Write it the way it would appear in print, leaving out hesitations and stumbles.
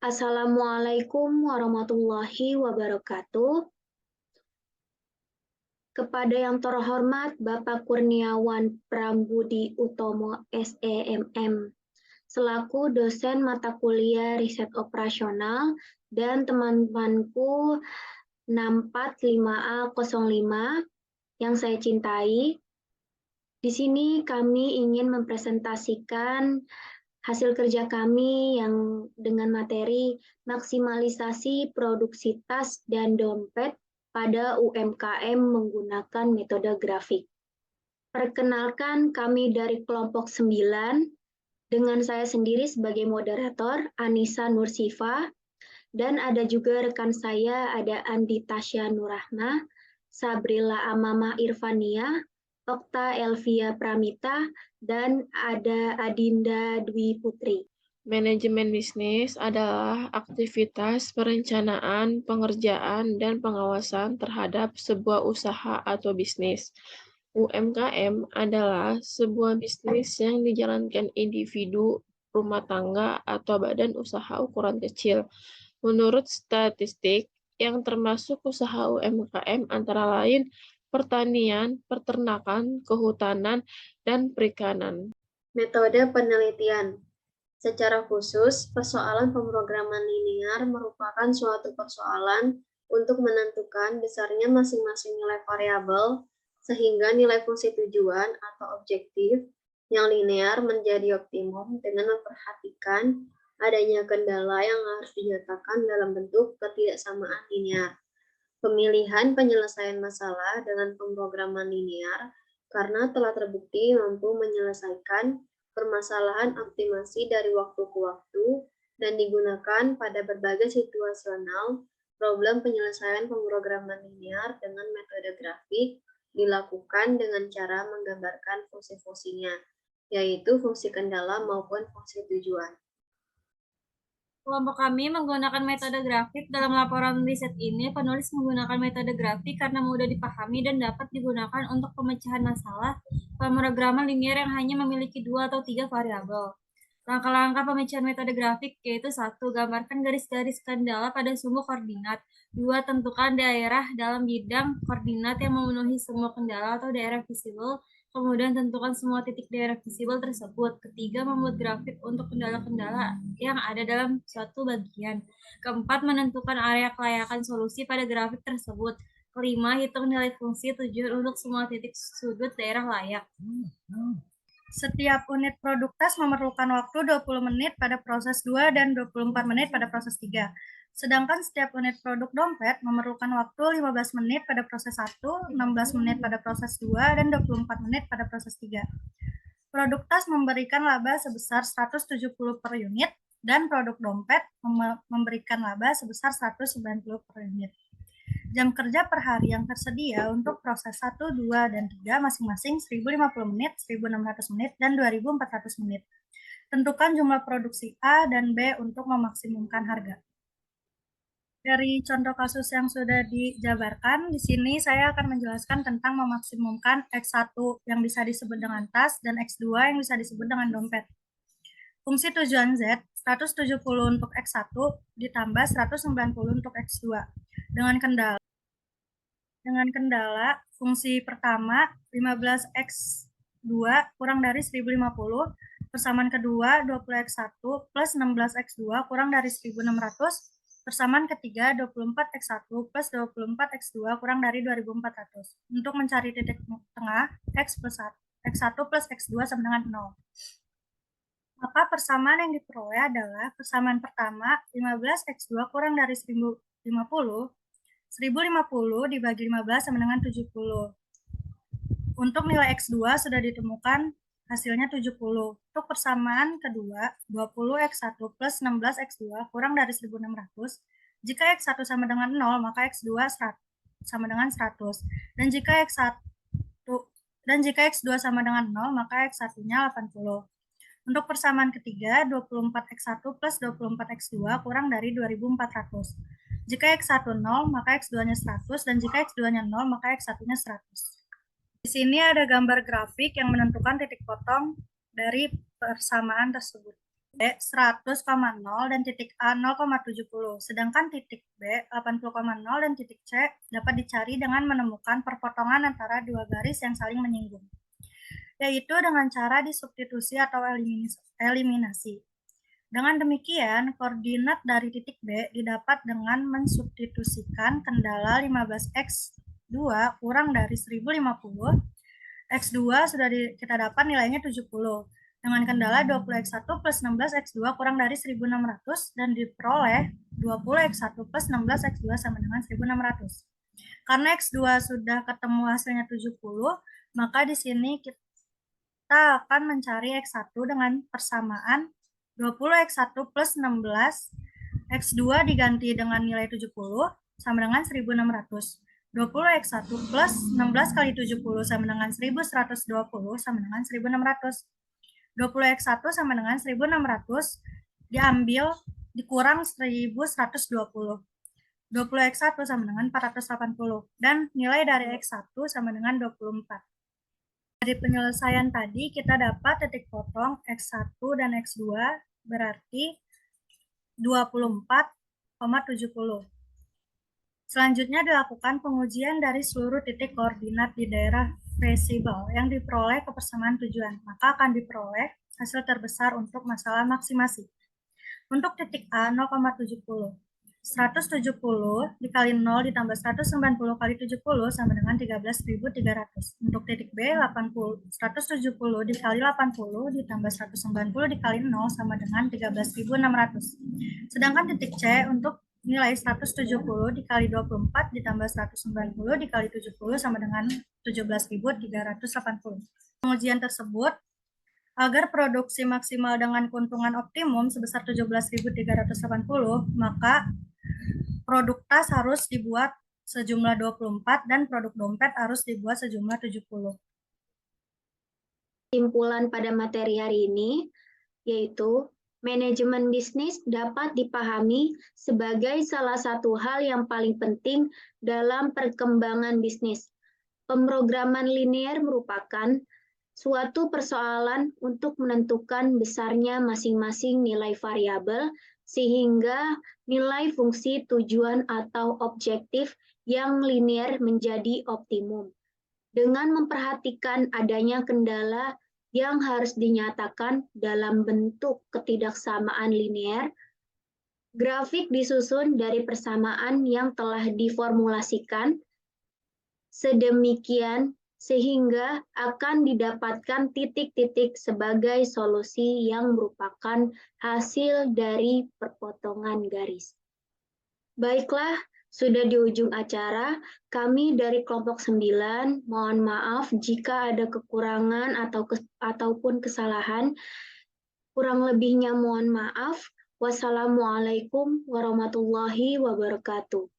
Assalamualaikum warahmatullahi wabarakatuh. Kepada yang terhormat Bapak Kurniawan Prambudi Utomo SEMM, selaku dosen mata kuliah riset operasional dan teman-temanku 645A05 yang saya cintai, di sini kami ingin mempresentasikan hasil kerja kami yang dengan materi maksimalisasi produksitas dan dompet pada UMKM menggunakan metode grafik. Perkenalkan, kami dari kelompok 9 dengan saya sendiri sebagai moderator, Anissa Nursifa, dan ada juga rekan saya, ada Andi Tasya Nurahma, Sabrila Amamah Irfania, Okta Elvia Pramita, dan ada Adinda Dwi Putri. Manajemen bisnis adalah aktivitas perencanaan, pengerjaan, dan pengawasan terhadap sebuah usaha atau bisnis. UMKM adalah sebuah bisnis yang dijalankan individu, rumah tangga, atau badan usaha ukuran kecil. Menurut statistik, yang termasuk usaha UMKM antara lain pertanian, peternakan, kehutanan, dan perikanan. Metode penelitian. Secara khusus, persoalan pemrograman linear merupakan suatu persoalan untuk menentukan besarnya masing-masing nilai variabel sehingga nilai fungsi tujuan atau objektif yang linear menjadi optimum dengan memperhatikan adanya kendala yang harus dinyatakan dalam bentuk ketidaksamaan linear. Pemilihan penyelesaian masalah dengan pemrograman linear karena telah terbukti mampu menyelesaikan permasalahan optimasi dari waktu ke waktu dan digunakan pada berbagai situasional. Problem penyelesaian pemrograman linear dengan metode grafik dilakukan dengan cara menggambarkan fungsi-fungsinya, yaitu fungsi kendala maupun fungsi tujuan. Kelompok kami menggunakan metode grafik. Dalam laporan riset ini, penulis menggunakan metode grafik karena mudah dipahami dan dapat digunakan untuk pemecahan masalah pemrograman linear yang hanya memiliki 2 atau 3 variabel. Langkah-langkah pemecahan metode grafik yaitu 1. Gambarkan garis-garis kendala pada sumbu koordinat. 2. Tentukan daerah dalam bidang koordinat yang memenuhi semua kendala atau daerah visible. Kemudian tentukan semua titik daerah visible tersebut. Ketiga, membuat grafik untuk kendala-kendala yang ada dalam suatu bagian. Keempat, menentukan area kelayakan solusi pada grafik tersebut. Kelima, hitung nilai fungsi tujuan untuk semua titik sudut daerah layak. Setiap unit produk tas memerlukan waktu 20 menit pada proses 2 dan 24 menit pada proses 3. Sedangkan setiap unit produk dompet memerlukan waktu 15 menit pada proses 1, 16 menit pada proses 2, dan 24 menit pada proses 3. Produk tas memberikan laba sebesar 170 per unit, dan produk dompet memberikan laba sebesar 190 per unit. Jam kerja per hari yang tersedia untuk proses 1, 2, dan 3 masing-masing 1050 menit, 1600 menit, dan 2400 menit. Tentukan jumlah produksi A dan B untuk memaksimumkan harga. Dari contoh kasus yang sudah dijabarkan, di sini saya akan menjelaskan tentang memaksimumkan X1 yang bisa disebut dengan tas dan X2 yang bisa disebut dengan dompet. Fungsi tujuan Z, 170 untuk X1 ditambah 190 untuk X2. Dengan kendala fungsi pertama 15X2 kurang dari 1050, persamaan kedua 20X1 plus 16X2 kurang dari 1600, persamaan ketiga 24X1 plus 24X2 kurang dari 2400. Untuk mencari titik tengah, X1 plus X2 sama dengan 0. Maka persamaan yang diperoleh adalah persamaan pertama 15X2 kurang dari 1050, 1050 dibagi 15 sama dengan 70. Untuk nilai X2 sudah ditemukan hasilnya 70. Untuk persamaan kedua, 20X1 plus 16X2 kurang dari 1600. Jika X1 sama dengan 0, maka X2 sama dengan 100. Dan jika X2 sama dengan 0, maka X1-nya 80. Untuk persamaan ketiga, 24X1 plus 24X2 kurang dari 2400. Jika X1 0, maka X2-nya 100, dan jika X2-nya 0, maka X1-nya 100. Di sini ada gambar grafik yang menentukan titik potong dari persamaan tersebut. B 100,0 dan titik A 0,70. Sedangkan titik B 80,0 dan titik C dapat dicari dengan menemukan perpotongan antara dua garis yang saling menyinggung, yaitu dengan cara disubstitusi atau eliminasi. Dengan demikian, koordinat dari titik B didapat dengan mensubstitusikan kendala 15x2 kurang dari 1050. X2 sudah kita dapat nilainya 70. Dengan kendala 20x1 plus 16x2 kurang dari 1600 dan diperoleh 20x1 plus 16x2 sama dengan 1600. Karena x2 sudah ketemu hasilnya 70, maka di sini kita akan mencari x1 dengan persamaan 20x1 plus 16, x2 diganti dengan nilai 70 sama dengan 1600. 20x1 plus 16 kali 70 sama dengan 1120 sama dengan 1600. 20x1 sama dengan 1600 diambil dikurang 1120. 20x1 sama dengan 480 dan nilai dari x1 sama dengan 24. Dari penyelesaian tadi kita dapat titik potong x1 dan x2 berarti 24,70. Selanjutnya dilakukan pengujian dari seluruh titik koordinat di daerah visible yang diperoleh kebersamaan tujuan, maka akan diperoleh hasil terbesar untuk masalah maksimasi. Untuk titik A 0,70. 170 dikali 0 ditambah 190 kali 70 sama dengan 13.300. Untuk titik B 170 dikali 80 ditambah 190 dikali 0 sama dengan 13.600. Sedangkan titik C untuk nilai 170 dikali 24 ditambah 190 dikali 70 sama dengan 17.380. Pengujian tersebut agar produksi maksimal dengan keuntungan optimum sebesar 17.380, maka produk tas harus dibuat sejumlah 24 dan produk dompet harus dibuat sejumlah 70. Kesimpulan pada materi hari ini yaitu manajemen bisnis dapat dipahami sebagai salah satu hal yang paling penting dalam perkembangan bisnis. Pemrograman linear merupakan suatu persoalan untuk menentukan besarnya masing-masing nilai variabel sehingga nilai fungsi tujuan atau objektif yang linear menjadi optimum. Dengan memperhatikan adanya kendala yang harus dinyatakan dalam bentuk ketidaksamaan linear, grafik disusun dari persamaan yang telah diformulasikan sedemikian sehingga akan didapatkan titik-titik sebagai solusi yang merupakan hasil dari perpotongan garis. Baiklah, sudah di ujung acara. Kami dari kelompok 9 mohon maaf jika ada kekurangan ataupun kesalahan. Kurang lebihnya mohon maaf. Wassalamualaikum warahmatullahi wabarakatuh.